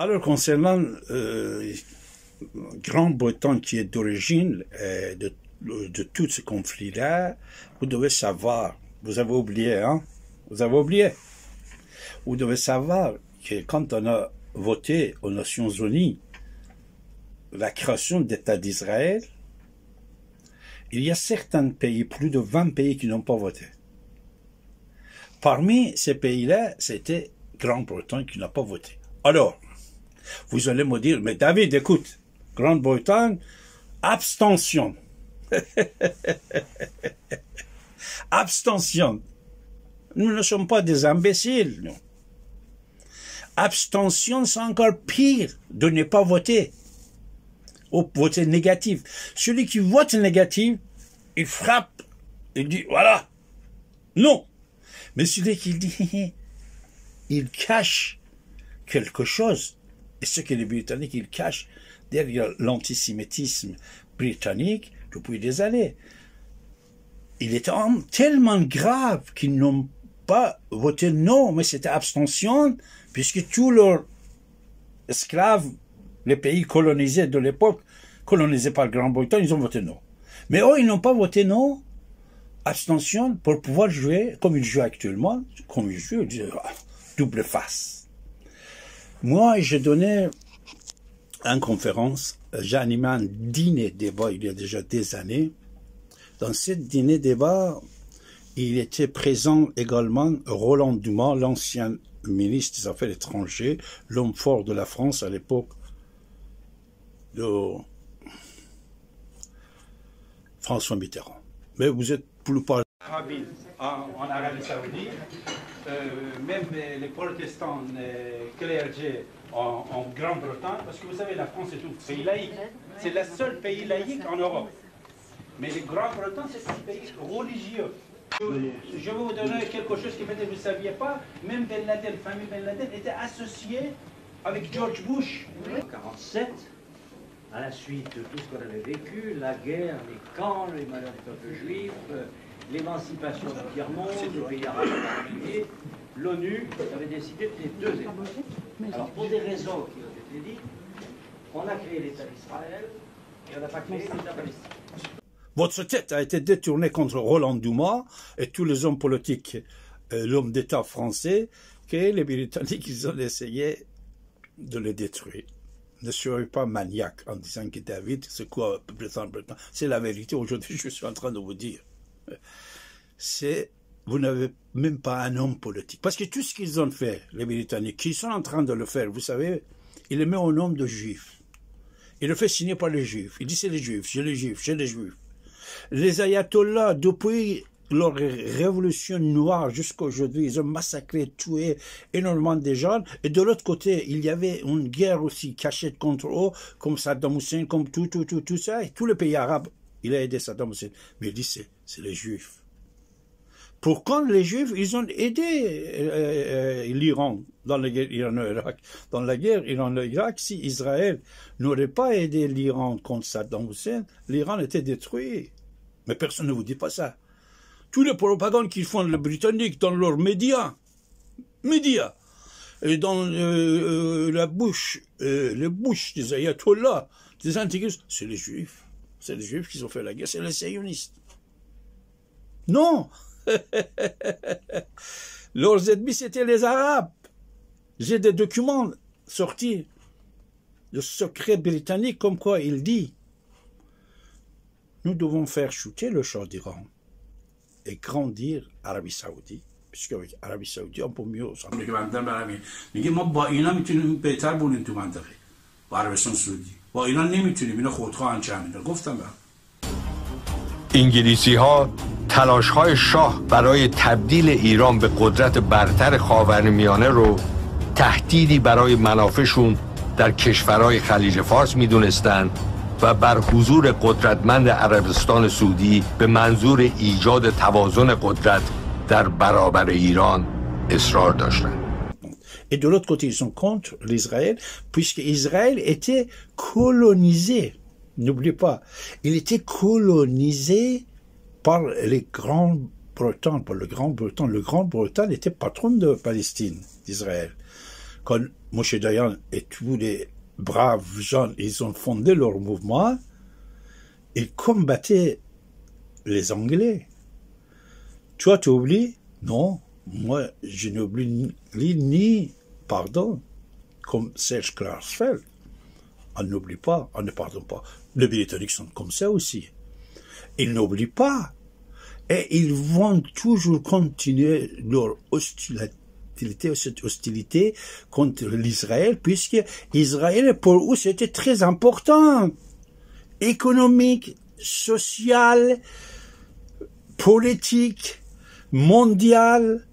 Alors, concernant Grande-Bretagne qui est d'origine de tout ce conflit-là, vous devez savoir, vous avez oublié, hein? Vous avez oublié. Vous devez savoir que quand on a voté aux Nations Unies la création d'État d'Israël, il y a certains pays, plus de 20 pays qui n'ont pas voté. Parmi ces pays-là, c'était Grande-Bretagne qui n'a pas voté. Alors, vous allez me dire, mais David, écoute, Grande-Bretagne, abstention. Abstention. Nous ne sommes pas des imbéciles, nous. Abstention, c'est encore pire de ne pas voter. Ou voter négatif. Celui qui vote négatif, il frappe, il dit, voilà, non. Mais celui qui dit, il cache quelque chose. Et ce que les Britanniques, ils cachent derrière l'antisémitisme britannique depuis des années. Il était tellement grave qu'ils n'ont pas voté non, mais c'était abstention, puisque tous leurs esclaves, les pays colonisés de l'époque, colonisés par Grande-Bretagne, ils ont voté non. Mais eux, ils n'ont pas voté non, abstention, pour pouvoir jouer comme ils jouent actuellement, comme ils jouent, double face. Moi, j'ai donné une conférence, j'ai animé un dîner-débat il y a déjà des années. Dans ce dîner-débat, il était présent également Roland Dumas, l'ancien ministre des Affaires étrangères, l'homme fort de la France à l'époque de François Mitterrand. Mais vous êtes plus pas habile en Arabie Saoudite. Même les protestants clergés en Grande-Bretagne, parce que vous savez, la France est un pays laïque. C'est le seul pays laïque en Europe. Mais les Grande-Bretagne, c'est un pays religieux. Je vais vous donner quelque chose que peut-être vous ne saviez pas. Même Ben Laden, la famille Ben Laden, était associée avec George Bush. En 1947, à la suite de tout ce qu'on avait vécu, la guerre, les camps, les malheurs du peuple juif, l'émancipation du tiers-monde, le pays arabe particulier, l'ONU avait décidé de les deux États. Alors, pour des raisons qui ont été dites, on a créé l'État d'Israël et on n'a pas créé l'État palestinien. Votre tête a été détournée contre Roland Dumas et tous les hommes politiques, l'homme d'État français, que les Britanniques, ils ont essayé de le détruire. Ne soyez pas maniaque en disant que David, c'est quoi Bretagne? C'est la vérité. Aujourd'hui, je suis en train de vous dire. Vous n'avez même pas un homme politique. Parce que tout ce qu'ils ont fait, les Britanniques, qui sont en train de le faire, vous savez, ils le mettent au nom de juifs. Il le fait signer par les juifs. Il dit c'est les juifs, j'ai les juifs, j'ai les juifs. Les ayatollahs, depuis leur révolution noire jusqu'à aujourd'hui, ils ont massacré, tué énormément de gens. Et de l'autre côté, il y avait une guerre aussi cachée contre eux, comme Saddam Hussein, comme tout ça. Et tous les pays arabes, il a aidé Saddam Hussein. Mais il dit c'est les juifs. Pourquoi les juifs, ils ont aidé l'Iran dans la guerre Iran-Irak? Dans la guerre Iran-Irak, si Israël n'aurait pas aidé l'Iran contre Saddam Hussein, l'Iran était détruit. Mais personne ne vous dit pas ça. Tous les propagandes qu'ils font, les Britanniques, dans leurs médias, et dans la bouche, les bouches des ayatollahs, des antichrist, c'est les Juifs. C'est les Juifs qui ont fait la guerre, c'est les sionistes. Non. Leurs ennemis, c'était les Arabes. J'ai des documents sortis de secret britannique comme quoi il dit nous devons faire chuter le Shah d'Iran et grandir Arabie Saoudite, puisque avec Arabie Saoudite on peut mieux انگلیسی ها تلاش های شاه برای تبدیل ایران به قدرت برتر خاورمیانه رو تهدیدی برای منافعشون در کشورهای خلیج فارس میدونستند و بر حضور قدرتمند عربستان سعودی به منظور ایجاد توازن قدرت در برابر ایران اصرار داشتند. Et de l'autre côté, ils sont contre l'Israël, puisque Israël était colonisé. N'oubliez pas, il était colonisé par les Grands-Bretagne, par le Grand-Bretagne. Le Grand-Bretagne était patron de Palestine, d'Israël. quand Moshe Dayan et tous les braves gens, ils ont fondé leur mouvement, ils combattaient les Anglais. Toi, tu oublies? Non, moi, je n'oublie ni pardon, comme Serge Klarsfeld. On n'oublie pas, on ne pardonne pas. Les Britanniques sont comme ça aussi. Ils n'oublient pas. Et ils vont toujours continuer leur cette hostilité contre l'Israël, puisque Israël, pour eux, c'était très important. Économique, social, politique, mondial,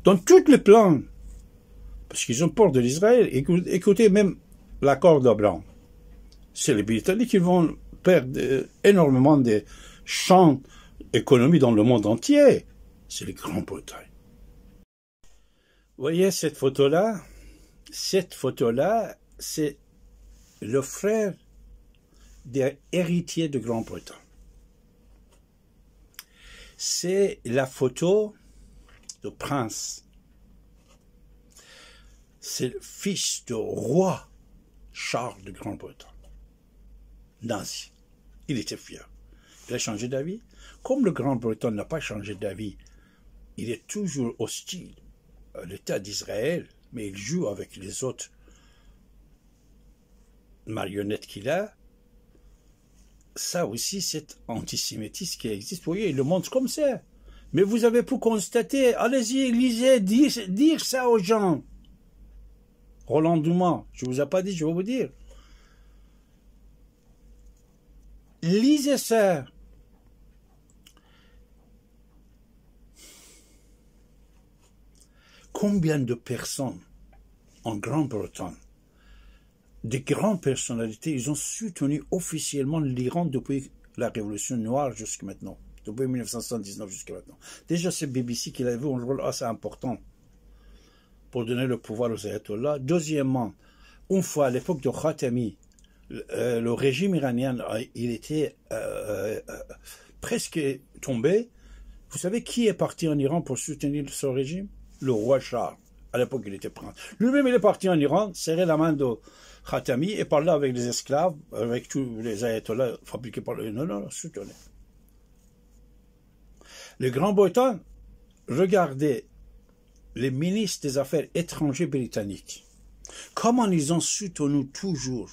dans tous les plans. Parce qu'ils ont peur de l'Israël. Écoutez même l'accord d'Abraham. C'est les Britanniques qui vont perdre énormément de champs économiques dans le monde entier. C'est les Grande-Bretagne. Vous voyez cette photo-là? Cette photo-là, c'est le frère des héritiers de Grande-Bretagne. C'est la photo de prince. C'est le fils du roi Charles de Grande-Bretagne. Nazi. Il était fier. Il a changé d'avis. Comme le Grande-Bretagne n'a pas changé d'avis, il est toujours hostile à l'État d'Israël, mais il joue avec les autres marionnettes qu'il a. Ça aussi, c'est antisémitisme qui existe. Vous voyez, il le montre comme ça. Mais vous avez pu constater, allez-y, lisez, dire ça aux gens. Roland Dumas, je ne vous ai pas dit, je vais vous dire. Lisez ça. Combien de personnes en Grande-Bretagne, des grandes personnalités, ils ont soutenu officiellement l'Iran depuis la Révolution noire jusqu'à maintenant, depuis 1979 jusqu'à maintenant. Déjà, c'est BBC qui avait un rôle assez important pour donner le pouvoir aux ayatollahs. Deuxièmement, une fois à l'époque de Khatami, le régime iranien, il était presque tombé. Vous savez qui est parti en Iran pour soutenir ce régime? Le roi Charles. À l'époque, il était prince. Lui-même, il est parti en Iran, serrer la main de Khatami et parlait avec les esclaves, avec tous les ayatollahs fabriqués par le... Non, soutenez. Les Grands-Bretons, regardez les ministres des Affaires étrangères britanniques. Comment ils ont soutenu toujours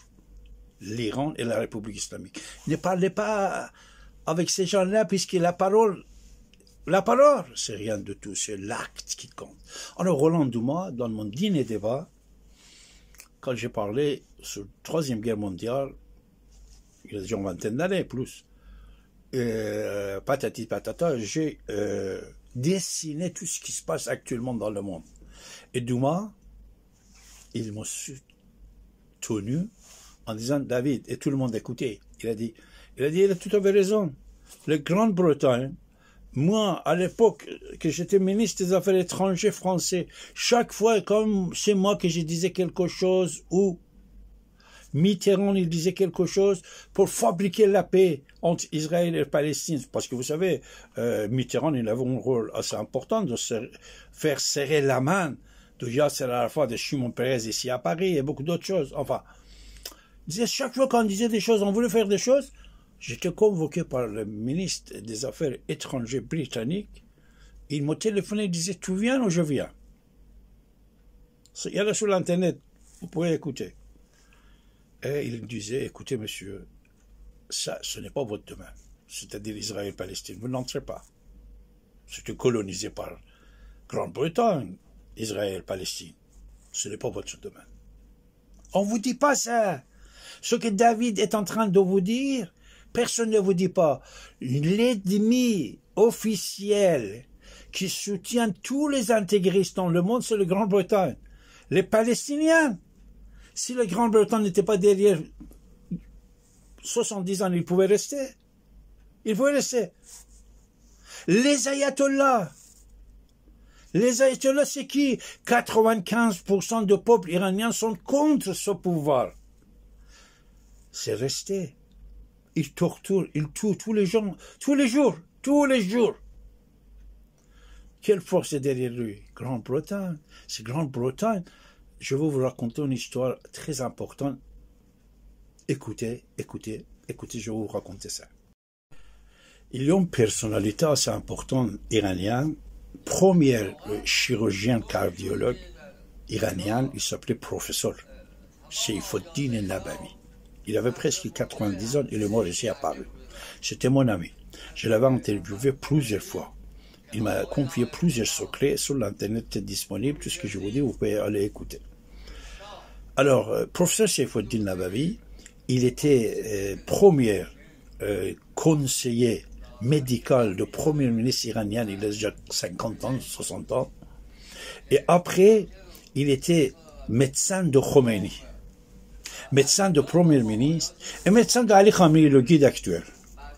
l'Iran et la République islamique. Ne parlez pas avec ces gens-là, puisque la parole, c'est rien de tout, c'est l'acte qui compte. Alors, Roland Dumas, dans mon dîner débat, quand j'ai parlé sur la Troisième Guerre mondiale, il y a déjà une vingtaine d'années, plus, patati patata, j'ai dessiné tout ce qui se passe actuellement dans le monde. Et Dumas, il m'a soutenu en disant, David, et tout le monde écoutait, il a tout à fait raison. La Grande-Bretagne, moi, à l'époque que j'étais ministre des Affaires étrangères français, chaque fois, comme c'est moi que je disais quelque chose, ou Mitterrand, il disait quelque chose pour fabriquer la paix entre Israël et Palestine. Parce que vous savez, Mitterrand, il avait un rôle assez important de faire serrer la main de Yasser Arafat, de Shimon Peres ici à Paris et beaucoup d'autres choses. Enfin, il disait, chaque fois qu'on disait des choses, on voulait faire des choses, j'étais convoqué par le ministre des Affaires étrangères britannique. Il m'a téléphoné, il disait, tu viens ou je viens? Il y a là sur l'Internet, vous pouvez écouter. Et il disait, écoutez monsieur, ça, ce n'est pas votre domaine. C'est-à-dire Israël-Palestine, vous n'entrez pas. C'était colonisé par Grande-Bretagne, Israël-Palestine. Ce n'est pas votre domaine. On ne vous dit pas ça. Ce que David est en train de vous dire, personne ne vous dit pas. L'ennemi officiel qui soutient tous les intégristes dans le monde, c'est la Grande-Bretagne. Les Palestiniens. Si la Grande-Bretagne n'était pas derrière 70 ans, ils pouvaient rester. Ils pouvaient rester. Les ayatollahs. Les ayatollahs, c'est qui? 95% du peuple iranien sont contre ce pouvoir. C'est resté. Ils torturent, ils tuent tous les gens, tous les jours. Quelle force est derrière lui? Grande-Bretagne. C'est Grande-Bretagne. je vais vous raconter une histoire très importante. Écoutez, je vais vous raconter ça. Il y a une personnalité assez importante iranienne, premier chirurgien cardiologue iranien, il s'appelait professeur Seyfuddin el-Nabavi. Il avait presque 90 ans, il est mort ici à Paris. C'était mon ami. Je l'avais interviewé plusieurs fois. Il m'a confié plusieurs secrets sur l'internet disponible, tout ce que je vous dis, vous pouvez aller écouter. Alors, professeur Seyfuddin el-Nabavi, il était premier conseiller médical de premier ministre iranien, il a déjà 50 ans, 60 ans. Et après, il était médecin de Khomeini, médecin de premier ministre et médecin d'Ali Khamenei, le guide actuel.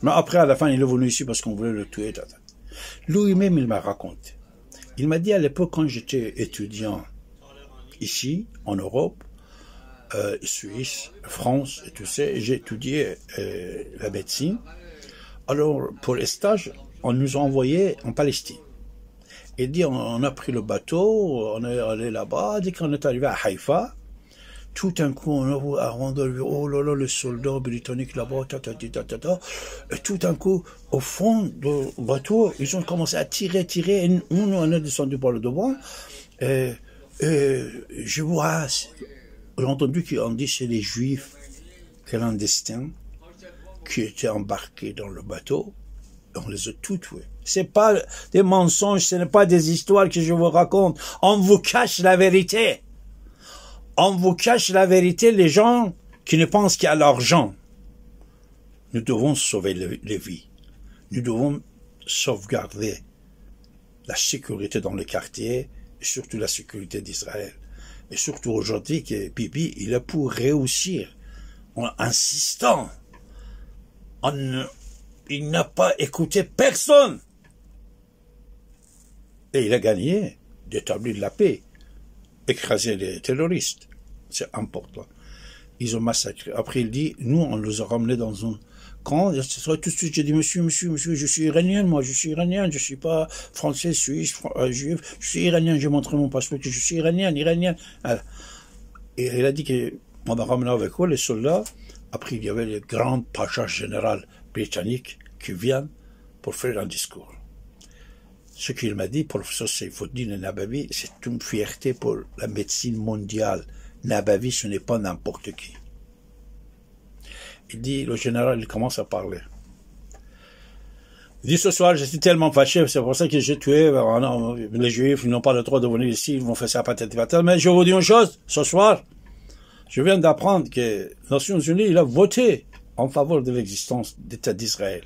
Mais après, à la fin, il est venu ici parce qu'on voulait le tuer. Lui-même, il m'a raconté. Il m'a dit à l'époque, quand j'étais étudiant ici, en Europe, Suisse, France, et tout ça, j'ai étudié la médecine. Alors, pour les stages, on nous a envoyés en Palestine. Il dit, on a pris le bateau, on est allé là-bas, dès qu'on est arrivé à Haïfa, tout d'un coup, on a vu, oh là là, les soldats britanniques là-bas, et tout d'un coup, au fond du bateau, ils ont commencé à tirer, et nous, on est descendu par le devant, et je vois, j'ai entendu qu'on dit c'est les Juifs clandestins qui étaient embarqués dans le bateau, et on les a tous tués. C'est pas des mensonges, ce n'est pas des histoires que je vous raconte. On vous cache la vérité. On vous cache la vérité, les gens qui ne pensent qu'à l'argent. Nous devons sauver les vies. Nous devons sauvegarder la sécurité dans les quartiers, et surtout la sécurité d'Israël. Et surtout aujourd'hui que Bibi, il a pour réussir, en insistant, il n'a pas écouté personne. Et il a gagné d'établir la paix, écraser les terroristes. C'est important. Ils ont massacré. Après, il dit, nous, on les a ramenés dans un camp. Tout de suite, j'ai dit, monsieur, je suis iranien, moi, je suis iranien, je suis pas français, suisse, juif, je suis iranien, j'ai montré mon passeport que je suis iranien. Et il a dit qu'on a ramené avec eux les soldats. Après, il y avait le grand pacha général britannique qui vient pour faire un discours. Ce qu'il m'a dit, professeur Seyfuddin el-Nabavi, c'est une fierté pour la médecine mondiale. Nabavi, ce n'est pas n'importe qui. Il dit, le général, il commence à parler. Il dit, ce soir, je suis tellement fâché, c'est pour ça que j'ai tué, les Juifs, ils n'ont pas le droit de venir ici, ils vont faire ça patati patata. Mais je vous dis une chose, ce soir, je viens d'apprendre que les Nations Unies, il a voté en faveur de l'existence d'État d'Israël.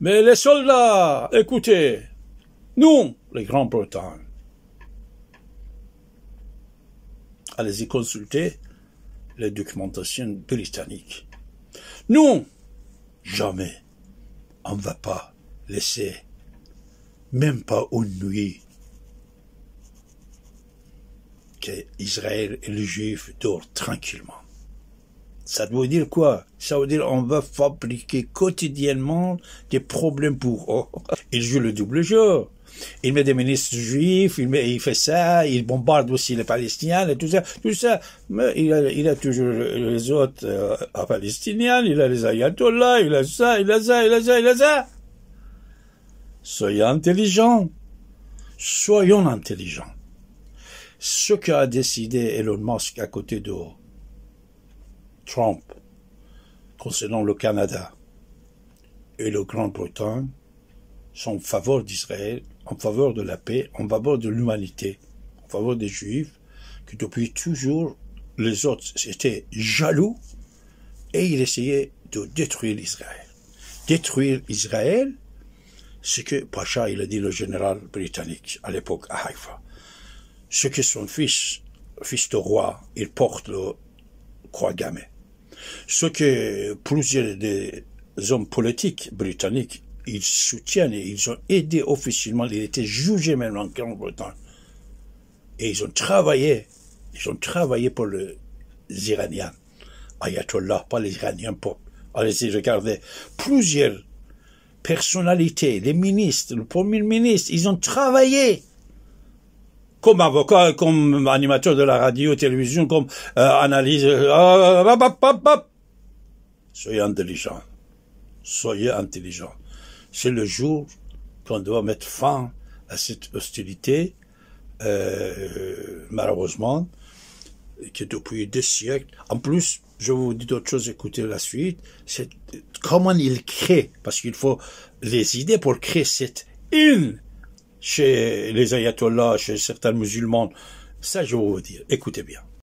Mais les soldats, écoutez, nous, les Grands-Bretagne, allez-y consulter les documentations britanniques. Nous, jamais, on ne va pas laisser, même pas une nuit, qu'Israël et les Juifs dorment tranquillement. Ça veut dire quoi? Ça veut dire qu'on va fabriquer quotidiennement des problèmes pour eux. Ils jouent le double jeu. Il met des ministres juifs, il fait ça, il bombarde aussi les Palestiniens et tout ça. Mais il a toujours les autres Palestiniens, il a les ayatollahs, il a ça. Soyons intelligents. Soyons intelligents. Ce qu'a décidé Elon Musk à côté de Trump concernant le Canada et le Grande-Bretagne sont en faveur d'Israël, en faveur de la paix, en faveur de l'humanité, en faveur des Juifs, que depuis toujours les autres étaient jaloux et ils essayaient de détruire Israël. Détruire Israël, c'est que Pacha, il a dit le général britannique à l'époque à Haïfa. Ce que son fils de roi, il porte le croix gammée. Ce que plusieurs des hommes politiques britanniques, ils soutiennent et ils ont aidé officiellement, ils étaient jugés même en Grande-Bretagne. Et ils ont travaillé pour les Iraniens. Ayatollah, pas les Iraniens pop. Allez-y, regardez. Plusieurs personnalités, les ministres, le premier ministre, ils ont travaillé comme avocat, comme animateur de la radio, télévision, comme analyse. Soyez intelligent. Soyez intelligent. C'est le jour qu'on doit mettre fin à cette hostilité, malheureusement, qui depuis des siècles. En plus, je vous dis d'autres choses, écoutez la suite, c'est comment il crée, parce qu'il faut les idées pour créer cette haine chez les ayatollahs, chez certains musulmans. Ça, je vais vous dire. Écoutez bien.